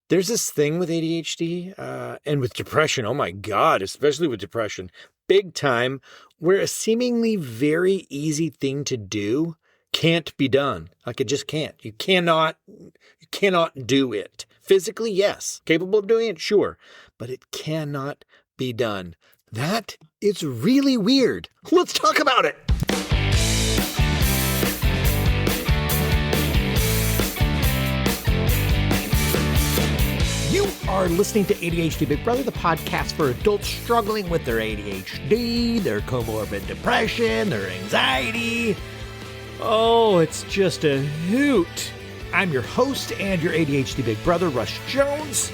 There's this thing with ADHD and with depression. Oh my God, especially with depression, big time, where a seemingly very easy thing to do can't be done. Like it just can't. You cannot do it. Physically, yes. Capable of doing it, sure. But it cannot be done. That is really weird. Let's talk about it. You are listening to ADHD Big Brother, the podcast for adults struggling with their ADHD, their comorbid depression, their anxiety. Oh, it's just a hoot. I'm your host and your ADHD Big Brother, Russ Jones.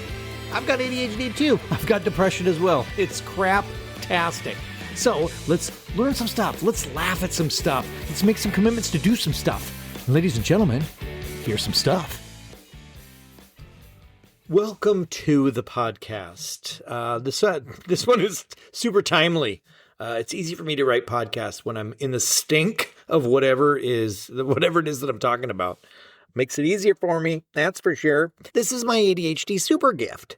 I've got ADHD too. I've got depression as well. It's crap-tastic. So let's learn some stuff. Let's laugh at some stuff. Let's make some commitments to do some stuff. Ladies and gentlemen, here's some stuff. Welcome to the podcast. This one is super timely. It's easy for me to write podcasts when I'm in the stink of whatever it is that I'm talking about. Makes it easier for me, that's for sure. This is my ADHD super gift.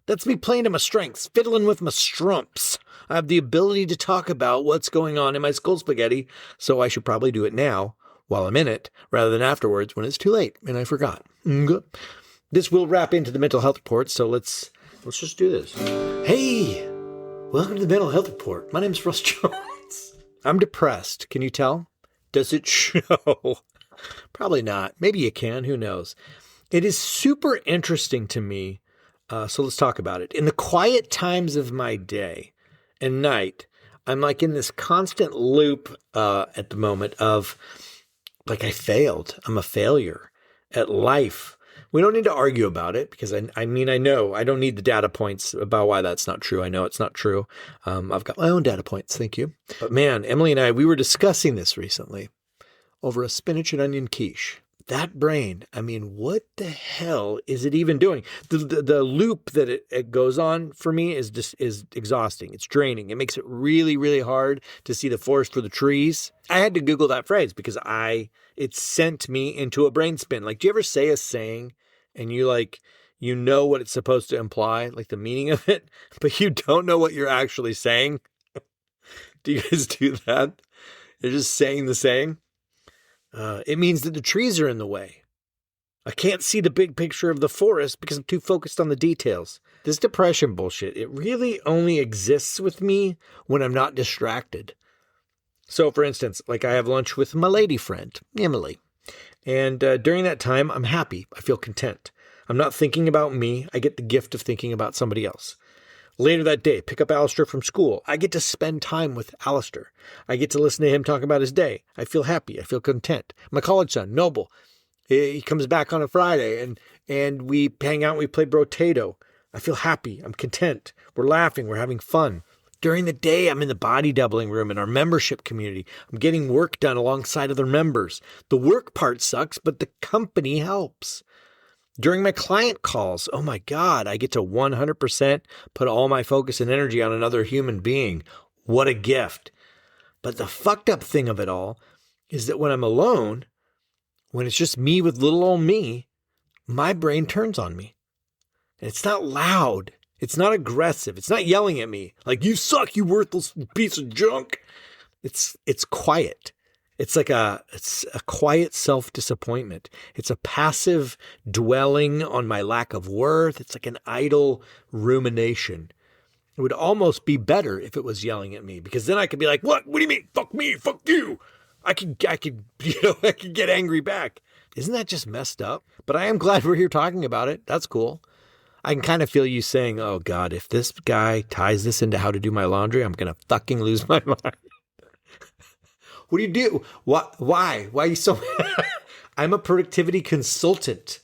That's me playing to my strengths, fiddling with my strumps. I have the ability to talk about what's going on in my skull spaghetti, so I should probably do it now while I'm in it, rather than afterwards when it's too late and I forgot. Good. This will wrap into the mental health report, so let's just do this. Hey, welcome to the mental health report. My name's Russ Jones. I'm depressed. Can you tell? Does it show? Probably not. Maybe you can. Who knows? It is super interesting to me, so let's talk about it. In the quiet times of my day and night, I'm like in this constant loop at the moment of like I failed. I'm a failure at life. We don't need to argue about it because I know I don't need the data points about why that's not true. I know it's not true. I've got my own data points. Thank you. But man, Emily and we were discussing this recently over a spinach and onion quiche. That brain, what the hell is it even doing? The loop that it goes on for me is exhausting. It's draining. It makes it really, really hard to see the forest for the trees. I had to Google that phrase because it sent me into a brain spin. Like, do you ever say a saying and you know what it's supposed to imply, like the meaning of it, but you don't know what you're actually saying? Do you guys do that? You're just saying the saying. It means that the trees are in the way. I can't see the big picture of the forest because I'm too focused on the details. This depression bullshit, it really only exists with me when I'm not distracted. So, for instance, like I have lunch with my lady friend, Emily. And during that time, I'm happy. I feel content. I'm not thinking about me. I get the gift of thinking about somebody else. Later that day, pick up Alistair from school. I get to spend time with Alistair. I get to listen to him talk about his day. I feel happy. I feel content. My college son, Noble, he comes back on a Friday and we hang out and we play Brotato. I feel happy. I'm content. We're laughing. We're having fun. During the day, I'm in the body doubling room in our membership community. I'm getting work done alongside other members. The work part sucks, but the company helps. During my client calls, oh my God, I get to 100% put all my focus and energy on another human being. What a gift. But the fucked up thing of it all is that when I'm alone, when it's just me with little old me, my brain turns on me. And it's not loud. It's not aggressive. It's not yelling at me like, you suck, you worthless piece of junk. It's quiet. It's a quiet self-disappointment. It's a passive dwelling on my lack of worth. It's like an idle rumination. It would almost be better if it was yelling at me because then I could be like, what? What do you mean? Fuck me. Fuck you. I could get angry back. Isn't that just messed up? But I am glad we're here talking about it. That's cool. I can kind of feel you saying, oh God, if this guy ties this into how to do my laundry, I'm going to fucking lose my mind. What do you do? What? Why? Why are you so I'm a productivity consultant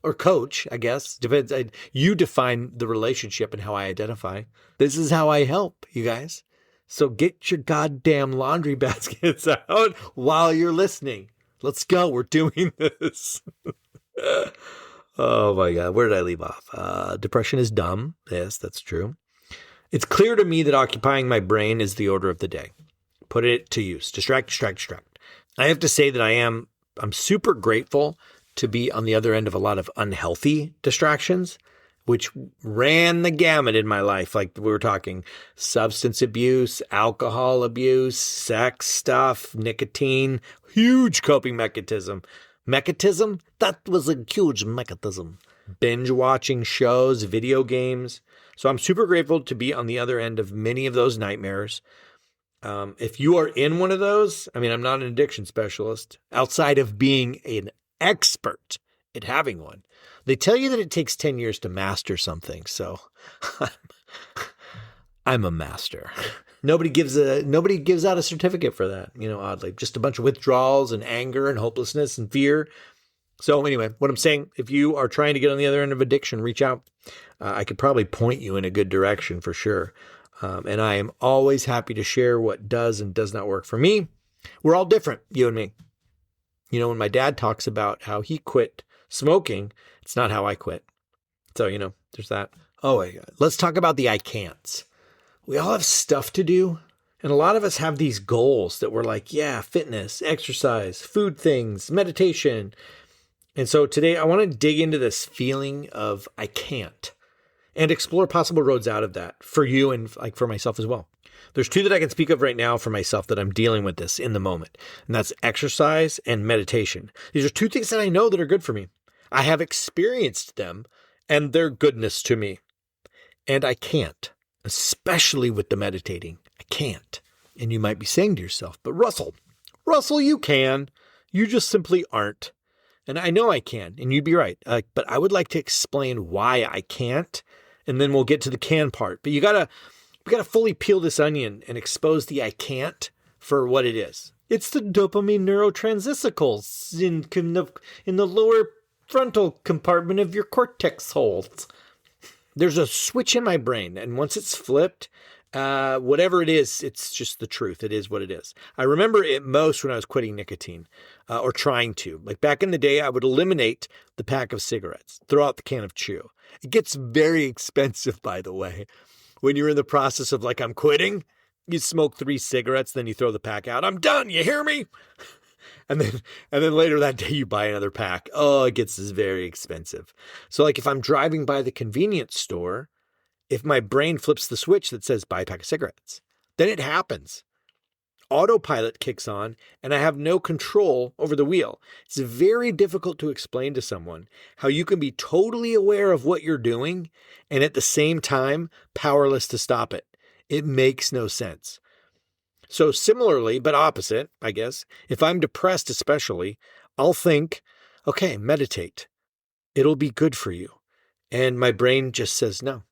or coach, I guess. Depends. You define the relationship and how I identify. This is how I help you guys. So get your goddamn laundry baskets out while you're listening. Let's go. We're doing this. Oh my God. Where did I leave off? Depression is dumb. Yes, that's true. It's clear to me that occupying my brain is the order of the day. Put it to use. Distract. I have to say that I'm super grateful to be on the other end of a lot of unhealthy distractions, which ran the gamut in my life. Like we were talking substance abuse, alcohol abuse, sex stuff, nicotine, huge coping mechanism. Mechanism? That was a huge mechanism. Binge watching shows, video games. So I'm super grateful to be on the other end of many of those nightmares. If you are in one of those, I mean, I'm not an addiction specialist outside of being an expert at having one. They tell you that it takes 10 years to master something. So I'm a master. Nobody gives out a certificate for that, oddly. Just a bunch of withdrawals and anger and hopelessness and fear. So anyway, what I'm saying, if you are trying to get on the other end of addiction, reach out. I could probably point you in a good direction for sure. And I am always happy to share what does and does not work for me. We're all different, you and me. When my dad talks about how he quit smoking, it's not how I quit. So, there's that. Oh, my God. Let's talk about the I can'ts. We all have stuff to do. And a lot of us have these goals that we're like, yeah, fitness, exercise, food things, meditation. And so today I want to dig into this feeling of I can't and explore possible roads out of that for you and like for myself as well. There's two that I can speak of right now for myself that I'm dealing with this in the moment, and that's exercise and meditation. These are two things that I know that are good for me. I have experienced them and their goodness to me, and I can't, especially with the meditating. I can't. And you might be saying to yourself, but Russell, you can. You just simply aren't. And I know I can, and you'd be right. But I would like to explain why I can't, and then we'll get to the can part. But we gotta fully peel this onion and expose the I can't for what it is. It's the dopamine neurotransmissicles in the lower frontal compartment of your cortex holes. There's a switch in my brain, and once it's flipped, whatever it is, it's just the truth. It is what it is. I remember it most when I was quitting nicotine, or trying to. Like back in the day, I would eliminate the pack of cigarettes, throw out the can of chew. It gets very expensive, by the way. When you're in the process of like, I'm quitting, you smoke 3 cigarettes, then you throw the pack out. I'm done. You hear me? And then later that day you buy another pack. Oh, it gets very expensive. So like if I'm driving by the convenience store, if my brain flips the switch that says buy a pack of cigarettes, then it happens. Autopilot kicks on and I have no control over the wheel. It's very difficult to explain to someone how you can be totally aware of what you're doing and at the same time powerless to stop it. It makes no sense. So similarly, but opposite, I guess, if I'm depressed especially, I'll think, okay, meditate. It'll be good for you. And my brain just says no.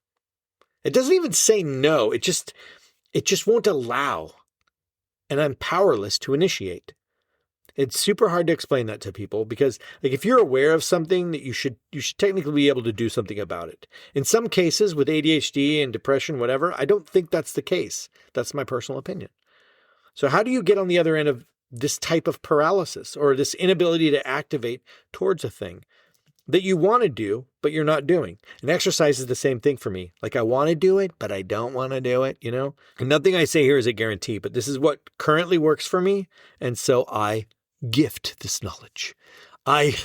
It doesn't even say no. It just won't allow. And I'm powerless to initiate. It's super hard to explain that to people because like if you're aware of something that you should technically be able to do something about it. In some cases with ADHD and depression, whatever, I don't think that's the case. That's my personal opinion. So how do you get on the other end of this type of paralysis or this inability to activate towards a thing that you want to do, but you're not doing? And exercise is the same thing for me. Like I want to do it, but I don't want to do it, And nothing I say here is a guarantee, but this is what currently works for me. And so I gift this knowledge. I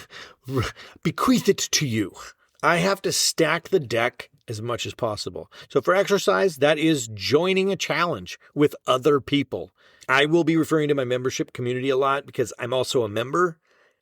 bequeath it to you. I have to stack the deck as much as possible. So for exercise, that is joining a challenge with other people. I will be referring to my membership community a lot because I'm also a member.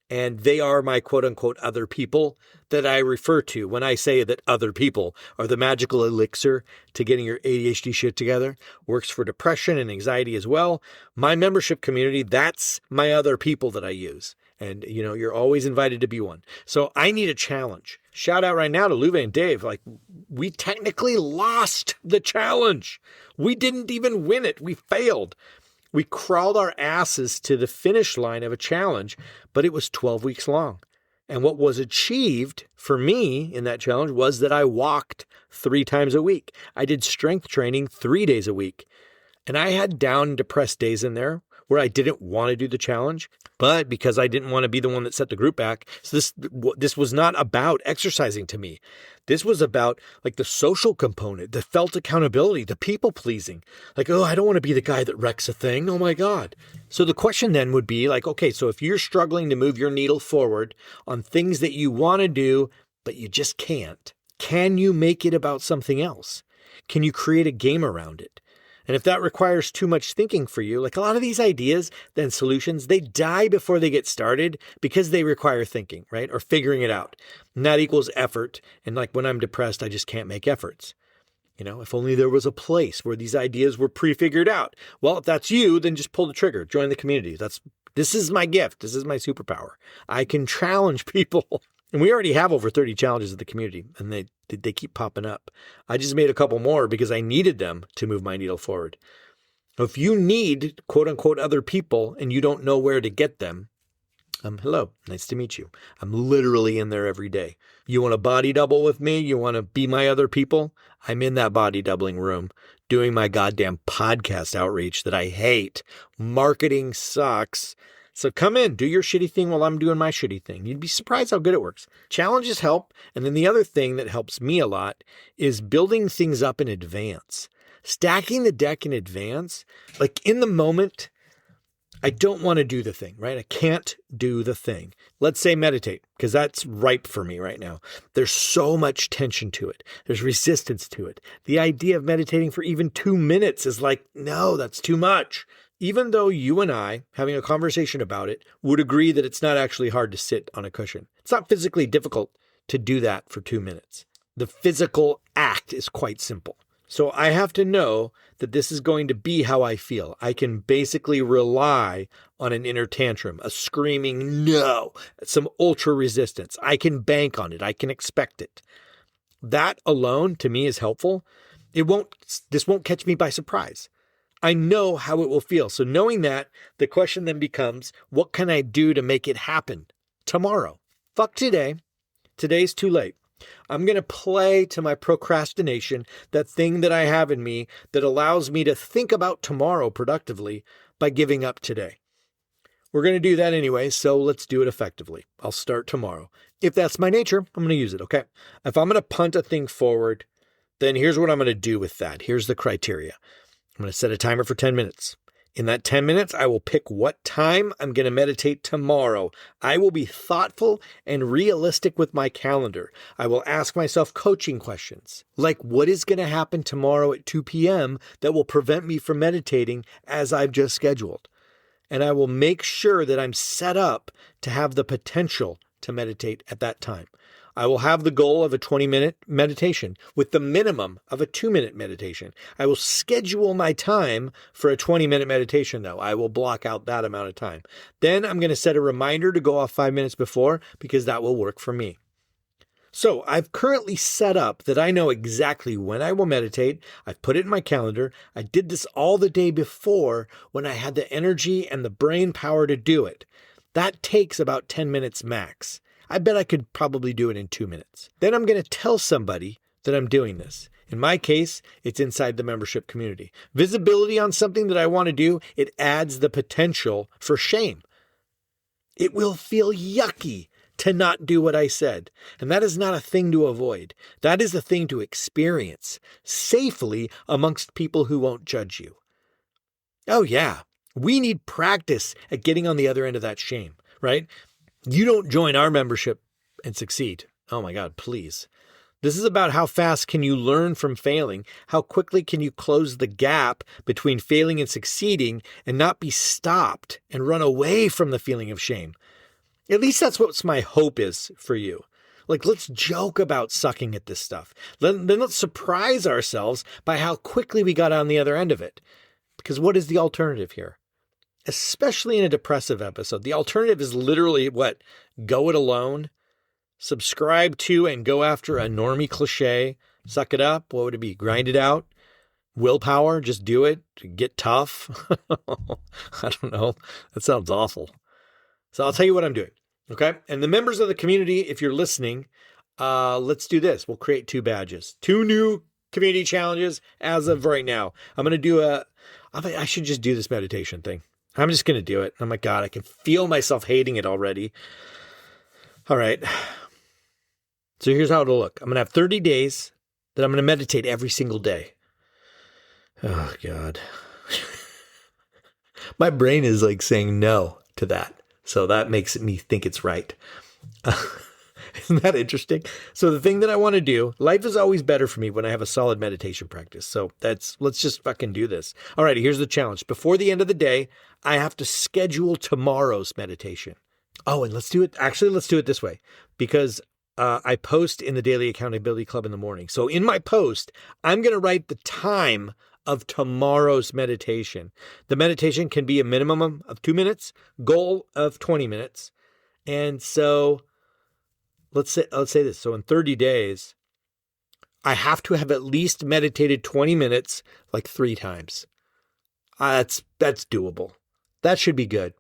And they are my quote unquote other people that I refer to when I say that other people are the magical elixir to getting your ADHD shit together. Works for depression and anxiety as well. My membership community, that's my other people that I use. And, you're always invited to be one. So I need a challenge. Shout out right now to Luve and Dave. Like, we technically lost the challenge. We didn't even win it. We failed. We crawled our asses to the finish line of a challenge, but it was 12 weeks long. And what was achieved for me in that challenge was that I walked 3 times a week. I did strength training 3 days a week. And I had down and depressed days in there where I didn't want to do the challenge, but because I didn't want to be the one that set the group back. So this was not about exercising to me. This was about like the social component, the felt accountability, the people pleasing. Like, oh, I don't want to be the guy that wrecks a thing. Oh my God. So the question then would be like, okay, so if you're struggling to move your needle forward on things that you want to do, but you just can't, can you make it about something else? Can you create a game around it? And if that requires too much thinking for you, like a lot of these ideas, then solutions, they die before they get started because they require thinking, right? Or figuring it out. And that equals effort. And like when I'm depressed, I just can't make efforts. If only there was a place where these ideas were pre-figured out. Well, if that's you, then just pull the trigger, join the community. This is my gift. This is my superpower. I can challenge people. And we already have over 30 challenges in the community, and they keep popping up. I just made a couple more because I needed them to move my needle forward. If you need, quote unquote, other people and you don't know where to get them, hello, nice to meet you. I'm literally in there every day. You want to body double with me? You want to be my other people? I'm in that body doubling room doing my goddamn podcast outreach that I hate. Marketing sucks. So come in, do your shitty thing while I'm doing my shitty thing. You'd be surprised how good it works. Challenges help. And then the other thing that helps me a lot is building things up in advance. Stacking the deck in advance. Like in the moment, I don't want to do the thing, right? I can't do the thing. Let's say meditate, because that's ripe for me right now. There's so much tension to it. There's resistance to it. The idea of meditating for even 2 minutes is like, no, that's too much. Even though you and I, having a conversation about it, would agree that it's not actually hard to sit on a cushion. It's not physically difficult to do that for 2 minutes. The physical act is quite simple. So I have to know that this is going to be how I feel. I can basically rely on an inner tantrum, a screaming no, some ultra resistance. I can bank on it. I can expect it. That alone to me is helpful. This won't catch me by surprise. I know how it will feel. So knowing that, the question then becomes, what can I do to make it happen tomorrow? Fuck today. Today's too late. I'm going to play to my procrastination, that thing that I have in me that allows me to think about tomorrow productively by giving up today. We're going to do that anyway, so let's do it effectively. I'll start tomorrow. If that's my nature, I'm going to use it, okay? If I'm going to punt a thing forward, then here's what I'm going to do with that. Here's the criteria. I'm going to set a timer for 10 minutes. In that 10 minutes, I will pick what time I'm going to meditate tomorrow. I will be thoughtful and realistic with my calendar. I will ask myself coaching questions, like what is going to happen tomorrow at 2 p.m. that will prevent me from meditating as I've just scheduled. And I will make sure that I'm set up to have the potential to meditate at that time. I will have the goal of a 20-minute meditation with the minimum of a 2-minute meditation. I will schedule my time for a 20-minute meditation, though. I will block out that amount of time. Then I'm going to set a reminder to go off 5 minutes before because that will work for me. So I've currently set up that I know exactly when I will meditate. I've put it in my calendar. I did this all the day before when I had the energy and the brain power to do it. That takes about 10 minutes max. I bet I could probably do it in 2 minutes. Then I'm going to tell somebody that I'm doing this. In my case, it's inside the membership community. Visibility on something that I want to do, it adds the potential for shame. It will feel yucky to not do what I said. And that is not a thing to avoid. That is a thing to experience safely amongst people who won't judge you. Oh yeah, we need practice at getting on the other end of that shame, right? You don't join our membership and succeed. Oh my God, please. This is about how fast can you learn from failing? How quickly can you close the gap between failing and succeeding and not be stopped and run away from the feeling of shame? At least that's what my hope is for you. Like, let's joke about sucking at this stuff. Then let's surprise ourselves by how quickly we got on the other end of it. Because what is the alternative here? Especially in a depressive episode, the alternative is literally what? Go it alone, subscribe to and go after a normie cliche, suck it up. What would it be? Grind it out? Willpower? Just do it? Get tough? I don't know. That sounds awful. So I'll tell you what I'm doing. Okay. And the members of the community, if you're listening, let's do this. We'll create 2 badges, 2 new community challenges as of right now. I'm going to do I should just do this meditation thing. I'm just going to do it. Oh my God, I can feel myself hating it already. All right. So here's how it'll look. I'm going to have 30 days that I'm going to meditate every single day. Oh God. My brain is like saying no to that. So that makes me think it's right. Isn't that interesting? So the thing that I want to do, life is always better for me when I have a solid meditation practice. So let's just fucking do this. All right, here's the challenge. Before the end of the day, I have to schedule tomorrow's meditation. Oh, and let's do it this way, because I post in the Daily Accountability Club in the morning. So in my post, I'm going to write the time of tomorrow's meditation. The meditation can be a minimum of 2 minutes, goal of 20 minutes. And so let's say this. So in 30 days, I have to have at least meditated 20 minutes, like 3 times. That's doable. That should be good.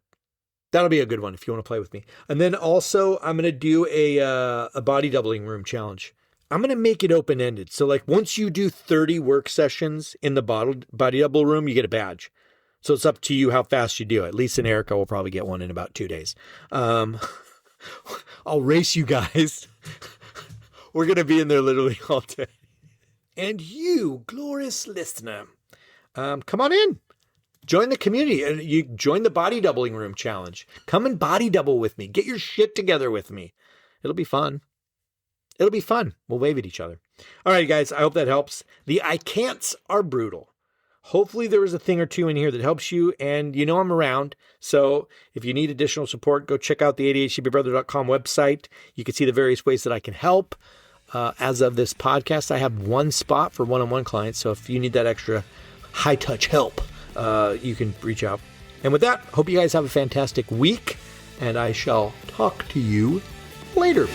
That'll be a good one if you want to play with me. And then also I'm going to do a body doubling room challenge. I'm going to make it open-ended. So like once you do 30 work sessions in the body double room, you get a badge. So it's up to you how fast you do it. Lisa and Erica will probably get one in about 2 days. I'll race you guys. We're going to be in there literally all day. And you, glorious listener, come on in. Join the community. You join the body doubling room challenge. Come and body double with me. Get your shit together with me. It'll be fun. We'll wave at each other. All right, guys, I hope that helps. The I can'ts are brutal. Hopefully there was a thing or two in here that helps you, and you know I'm around. So if you need additional support, go check out the ADHDBigBrother.com website. You can see the various ways that I can help. As of this podcast, I have 1 spot for one-on-one clients. So if you need that extra high-touch help, you can reach out. And with that, hope you guys have a fantastic week, and I shall talk to you later.